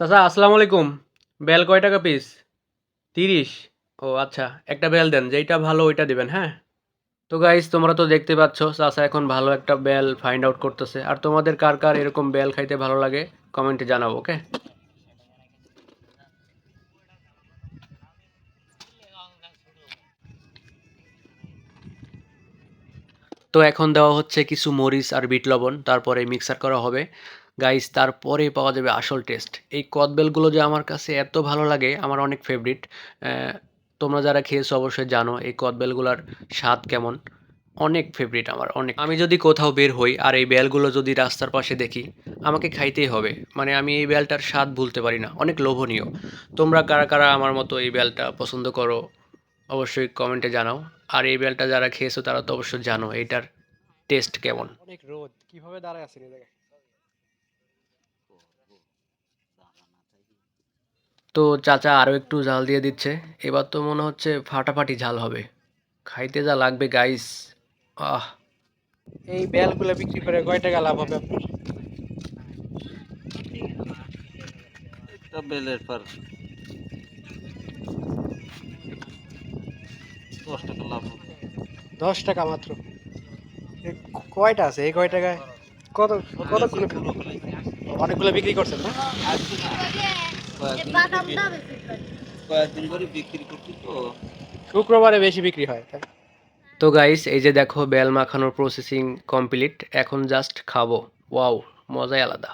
চাচা আসসালামু আলাইকুম। বেল কয় টাকা পিস? 30। ও আচ্ছা, একটা বেল দেন, যেইটা ভালো ওইটা দিবেন, হ্যাঁ? তো গাইস, তোমরা তো দেখতে পাচ্ছ চাচা এখন ভালো একটা বেল ফাইন্ড আউট করতেছে। আর তোমাদের কার কার এরকম বেল খাইতে ভালো লাগে কমেন্টে জানাবো, ওকে? তো এখন দেওয়া হচ্ছে কিছু মরিচ আর বিট লবণ, তারপরে মিক্সার করা হবে। গাইস, তারপরে পাওয়া যাবে আসল টেস্ট। এই কদবেলগুলো যে আমার কাছে এত ভালো লাগে, আমার অনেক ফেভারিট। তোমরা যারা খেয়েছো অবশ্যই জানো এই কদবেলগুলোর স্বাদ কেমন। অনেক ফেভারিট আমার, অনেক। আমি যদি কোথাও বের হই আর এই বেলগুলো যদি রাস্তার পাশে দেখি, আমাকে খাইতেই হবে। মানে আমি এই বেলটার স্বাদ ভুলতে পারি না, অনেক লোভনীয়। তোমরা কারা কারা আমার মতো এই বেলটা পছন্দ করো অবশ্যই কমেন্টে জানাও। আর এই বেলটা যারা খেয়েছো তারা তো অবশ্যই জানো এইটার টেস্ট কেমন। অনেক রোদ, কিভাবে দাঁড়ায় আছেন এই জায়গায়? তো চাচা আরও একটু ঝাল দিয়ে দিচ্ছে। এবার তো মনে হচ্ছে ফাটাফাটি ঝাল হবে। খাইতে যা লাগবে গাইস! আহ! এই বেলগুলা বিক্রি করে কয় টাকা লাভ হবে আপনার? একটা বেলের পর 10 টাকা লাভ হবে। 10 টাকা মাত্র? কয়টা আছে এই কয় টাকায়? কত হয়েছে কতগুলো পুরো ফেলাই অনেকগুলো বিক্রি করছেন না? কয়েকদিন কয়েকদিন করে বিক্রি করছি তো। শুক্রবারে বেশি বিক্রি হয়, তাই? তো গাইস, এই যে দেখো বেল মাখানোর প্রসেসিং কমপ্লিট। এখন জাস্ট খাবো। ওয়াও! মজাই আলাদা।